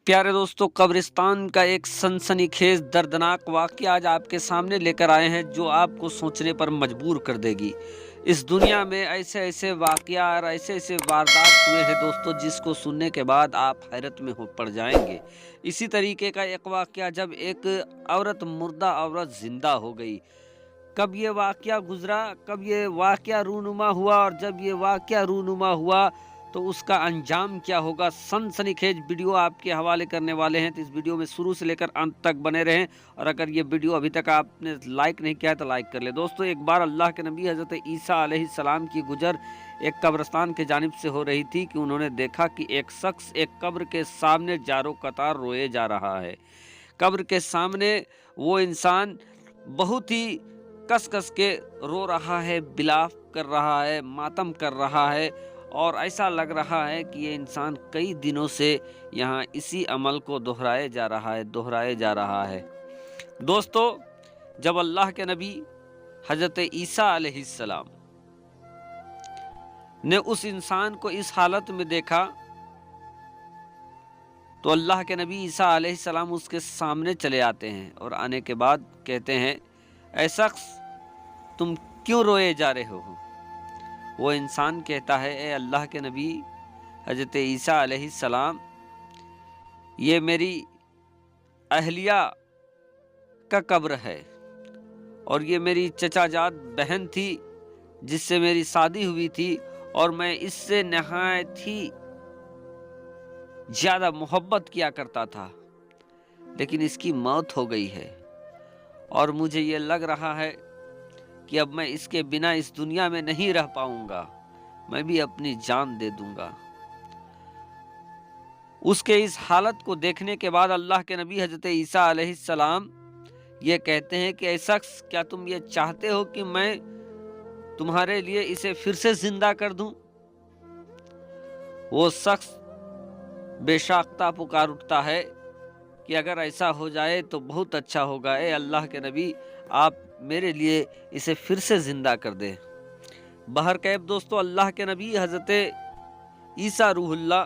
प्यारे दोस्तों, कब्रिस्तान का एक सनसनीखेज दर्दनाक वाक़या आज आपके सामने लेकर आए हैं जो आपको सोचने पर मजबूर कर देगी। इस दुनिया में ऐसे ऐसे वाक़या और ऐसे ऐसे वारदात हुए हैं दोस्तों, जिसको सुनने के बाद आप हैरत में हो पड़ जाएंगे। इसी तरीके का एक वाक़या, जब एक औरत मुर्दा औरत ज़िंदा हो गई। कब ये वाक़या गुज़रा, कब ये वाक़या रूनुमा हुआ, और जब ये वाक़या रूनुमा हुआ तो उसका अंजाम क्या होगा, सनसनीखेज वीडियो आपके हवाले करने वाले हैं। तो इस वीडियो में शुरू से लेकर अंत तक बने रहें, और अगर ये वीडियो अभी तक आपने लाइक नहीं किया है तो लाइक कर ले। दोस्तों, एक बार अल्लाह के नबी हज़रत ईसा अलैहिस्सलाम की गुजर एक कब्रिस्तान के जानिब से हो रही थी कि उन्होंने देखा कि एक शख्स एक कब्र के सामने जारो कतार रोए जा रहा है। कब्र के सामने वो इंसान बहुत ही कस कस के रो रहा है, बिलाप कर रहा है, मातम कर रहा है, और ऐसा लग रहा है कि ये इंसान कई दिनों से यहाँ इसी अमल को दोहराए जा रहा है। दोस्तों, जब अल्लाह के नबी हज़रत ईसा अलैहिस्सलाम ने उस इंसान को इस हालत में देखा तो अल्लाह के नबी ईसा अलैहिस्सलाम उसके सामने चले आते हैं और आने के बाद कहते हैं, ऐ शख्स, तुम क्यों रोए जा रहे हो? वो इंसान कहता है, ए अल्लाह के नबी हज़रत ईसा अलैहिस्सलाम, ये मेरी अहलिया का कब्र है, और ये मेरी चचाजाद बहन थी जिससे मेरी शादी हुई थी, और मैं इससे नहायत ही ज़्यादा मोहब्बत किया करता था, लेकिन इसकी मौत हो गई है, और मुझे ये लग रहा है कि अब मैं इसके बिना इस दुनिया में नहीं रह पाऊंगा, मैं भी अपनी जान दे दूंगा। उसके इस हालत को देखने के बाद अल्लाह के नबी हज़रत ईसा अलैहिस्सलाम ये कहते हैं कि ऐ शख्स, क्या तुम ये चाहते हो कि मैं तुम्हारे लिए इसे फिर से जिंदा कर दूं? वो शख्स बेशाख्ता पुकार उठता है कि अगर ऐसा हो जाए तो बहुत अच्छा होगा, ए अल्लाह के नबी, आप मेरे लिए इसे फिर से ज़िंदा कर दे। बहरकैफ दोस्तों, अल्लाह के नबी हज़रत ईसा रूहुल्लाह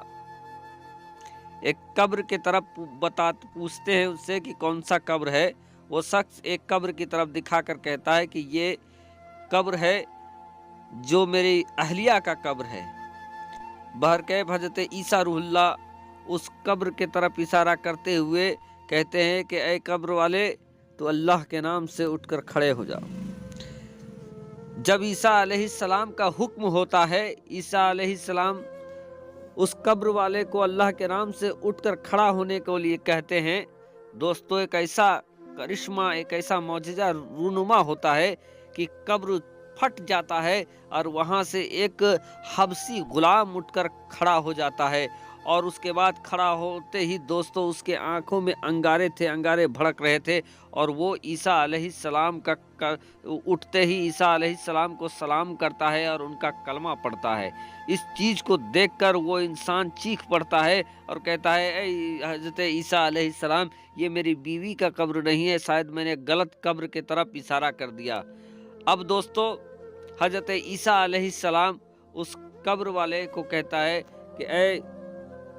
एक कब्र की तरफ पूछते हैं उससे कि कौन सा कब्र है। वो शख्स एक कब्र की तरफ दिखाकर कहता है कि ये कब्र है जो मेरी अहलिया का कब्र है। बहरकैफ हज़रत ईसा रूहुल्लाह उस कब्र के तरफ इशारा करते हुए कहते हैं कि ऐ कब्र वाले, तो अल्लाह के नाम से उठकर खड़े हो जाओ। जब ईसा अलैहिस्सलाम का हुक्म होता है, ईसा अलैहिस्सलाम उस कब्र वाले को अल्लाह के नाम से उठकर खड़ा होने के लिए कहते हैं। दोस्तों, एक ऐसा करिश्मा, एक ऐसा मौजज़ा रूनुमा होता है कि कब्र फट जाता है और वहाँ से एक हबसी गुलाम उठकर खड़ा हो जाता है, और उसके बाद खड़ा होते ही दोस्तों उसके आंखों में अंगारे थे, अंगारे भड़क रहे थे, और वो ईसा अलैहिस्सलाम उठते ही ईसा अलैहिस्सलाम को सलाम करता है और उनका कलमा पढ़ता है। इस चीज़ को देखकर वो इंसान चीख पड़ता है और कहता है, ए हज़रत ईसा अलैहिस्सलाम, ये मेरी बीवी का कब्र नहीं है, शायद मैंने गलत कब्र की तरफ इशारा कर दिया। अब दोस्तों, हज़रत ईसा अलैहिस्सलाम उस कब्र वाले को कहता है कि ए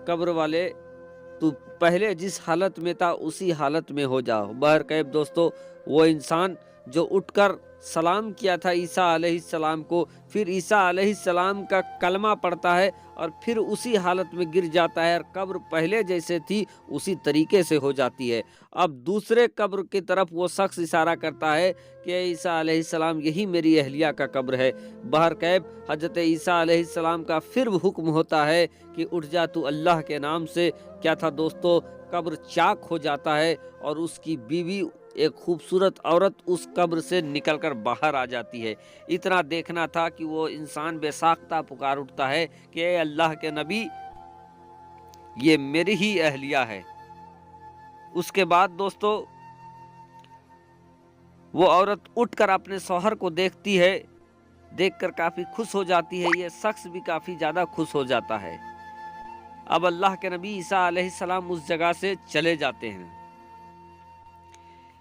कब्र वाले, तू पहले जिस हालत में था उसी हालत में हो जाओ। बहरकैफ दोस्तों, वो इंसान जो उठकर सलाम किया था ईसा अलैहिस्सलाम को, फिर ईसा अलैहिस्सलाम का कलमा पढ़ता है और फिर उसी हालत में गिर जाता है, और कब्र पहले जैसे थी उसी तरीके से हो जाती है। अब दूसरे कब्र की तरफ वो शख्स इशारा करता है कि ईसा अलैहिस्सलाम, यही मेरी अहलिया का कब्र है। बहरकैफ हज़रत ईसा अलैहिस्सलाम का फिर हुक्म होता है कि उठ जा तू अल्लाह के नाम से। क्या था दोस्तों, कब्र चाक हो जाता है और उसकी बीवी, एक खूबसूरत औरत, उस कब्र से निकलकर बाहर आ जाती है। इतना देखना था कि वो इंसान बेसाख्ता पुकार उठता है कि ए अल्लाह के नबी, ये मेरी ही अहलिया है। उसके बाद दोस्तों वो औरत उठकर अपने शौहर को देखती है, देखकर काफ़ी खुश हो जाती है। ये शख्स भी काफ़ी ज़्यादा खुश हो जाता है। अब अल्लाह के नबी ईसा अलैहिस्सलाम उस जगह से चले जाते हैं।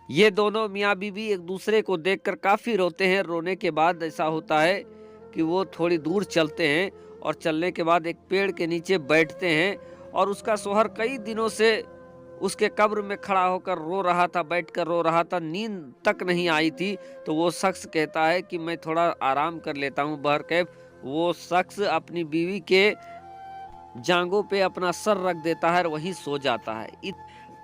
ये दोनों मियाँ बीवी एक दूसरे को देखकर काफ़ी रोते हैं। रोने के बाद ऐसा होता है कि वो थोड़ी दूर चलते हैं, और चलने के बाद एक पेड़ के नीचे बैठते हैं, اور اس کا شوہر کئی دنوں سے اس کے قبر میں کھڑا ہو کر رو رہا تھا، بیٹھ کر رو رہا تھا، نیند تک نہیں آئی تھی، تو وہ شخص کہتا ہے کہ میں تھوڑا آرام کر لیتا ہوں۔ بہرکیف وہ شخص اپنی بیوی کے جانگوں پہ اپنا سر رکھ دیتا ہے اور وہیں سو جاتا ہے۔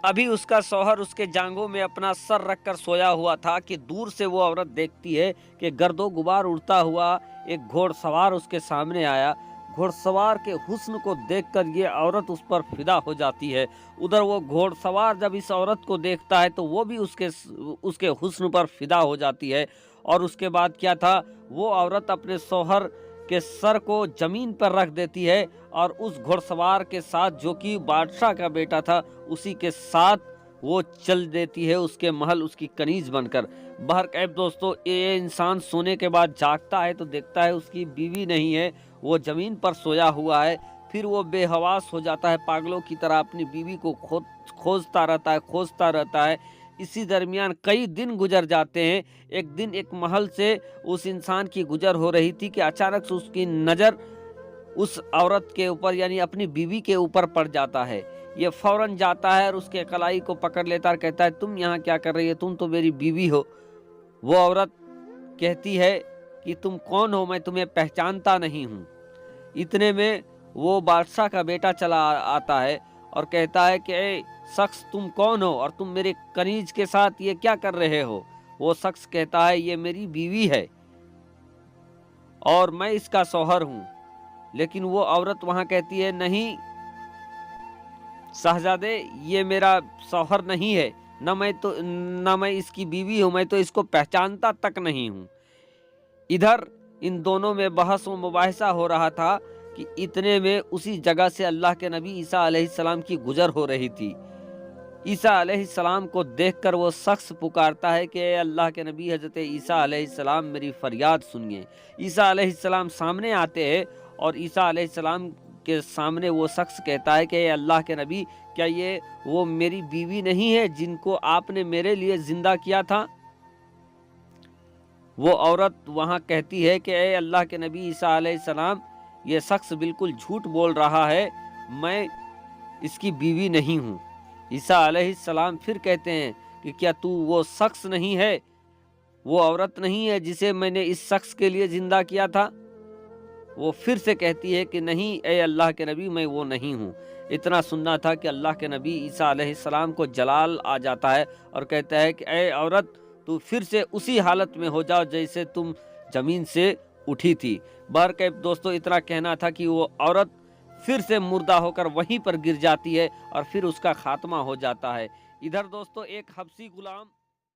ابھی اس کا شوہر اس کے جانگوں میں اپنا سر رکھ کر سویا ہوا تھا کہ دور سے وہ عورت دیکھتی ہے کہ گرد و غبار اڑتا ہوا ایک گھوڑ سوار اس کے سامنے آیا۔ گھوڑ سوار کے حسن کو دیکھ کر یہ عورت اس پر فدا ہو جاتی ہے۔ ادھر وہ گھوڑ سوار جب اس عورت کو دیکھتا ہے تو وہ بھی اس کے حسن پر فدا ہو جاتی ہے۔ اور اس کے بعد کیا تھا، وہ عورت اپنے شوہر کے سر کو زمین پر رکھ دیتی ہے اور اس گھوڑ سوار کے ساتھ، جو کہ بادشاہ کا بیٹا تھا، اسی کے ساتھ وہ چل دیتی ہے اس کے محل، اس کی کنیز بن کر۔ بہرکیف دوستو، یہ انسان سونے کے بعد جاگتا ہے تو دیکھتا ہے اس کی بیوی نہیں ہے، وہ زمین پر سویا ہوا ہے۔ پھر وہ بے حواس ہو جاتا ہے، پاگلوں کی طرح اپنی بیوی کو کھوجتا رہتا ہے۔ اسی درمیان کئی دن گزر جاتے ہیں۔ ایک دن ایک محل سے اس انسان کی گزر ہو رہی تھی کہ اچانک سے اس کی نظر اس عورت کے اوپر، یعنی اپنی بیوی کے اوپر پڑ جاتا ہے۔ یہ فوراً جاتا ہے اور اس کے کلائی کو پکڑ لیتا اور کہتا ہے تم یہاں کیا کر رہی ہے، تم تو میری بیوی ہو۔ وہ عورت کہتی ہے کہ تم کون ہو، میں تمہیں پہچانتا نہیں ہوں۔ اتنے میں وہ بادشاہ کا بیٹا چلا آتا ہے اور کہتا ہے کہ اے شخص، تم کون ہو اور تم میرے کنیز کے ساتھ یہ کیا کر رہے ہو؟ وہ شخص کہتا ہے یہ میری بیوی ہے اور میں اس کا شوہر ہوں۔ لیکن وہ عورت وہاں کہتی ہے نہیں شہزادے، یہ میرا شوہر نہیں ہے، نہ میں اس کی بیوی ہوں، میں تو اس کو پہچانتا تک نہیں ہوں۔ ادھر ان دونوں میں بحث و مباحثہ ہو رہا تھا کہ اتنے میں اسی جگہ سے اللہ کے نبی عیسیٰ علیہ السلام کی گزر ہو رہی تھی۔ عیسیٰ علیہ السلام کو دیکھ کر وہ شخص پکارتا ہے کہ اے اللہ کے نبی حضرت عیسیٰ علیہ السلام، میری فریاد سنیے۔ عیسیٰ علیہ السلام سامنے آتے ہیں اور عیسیٰ علیہ السلام کے سامنے وہ شخص کہتا ہے کہ اے اللہ کے نبی، کیا یہ وہ میری بیوی نہیں ہے جن کو آپ نے میرے لیے زندہ کیا تھا؟ وہ عورت وہاں کہتی ہے کہ اے اللہ کے نبی عیسیٰ علیہ السلام، یہ شخص بالکل جھوٹ بول رہا ہے، میں اس کی بیوی نہیں ہوں۔ عیسیٰ علیہ السلام پھر کہتے ہیں کہ کیا تو وہ شخص نہیں ہے، وہ عورت نہیں ہے جسے میں نے اس شخص کے لیے زندہ کیا تھا؟ وہ پھر سے کہتی ہے کہ نہیں اے اللہ کے نبی، میں وہ نہیں ہوں۔ اتنا سننا تھا کہ اللہ کے نبی عیسیٰ علیہ السلام کو جلال آ جاتا ہے اور کہتا ہے کہ اے عورت، تو پھر سے اسی حالت میں ہو جاؤ جیسے تم زمین سے اٹھی تھی۔ بہرکیف دوستو، اتنا کہنا تھا کہ وہ عورت پھر سے مردہ ہو کر وہیں پر گر جاتی ہے اور پھر اس کا خاتمہ ہو جاتا ہے۔ ادھر دوستو، ایک حبشی غلام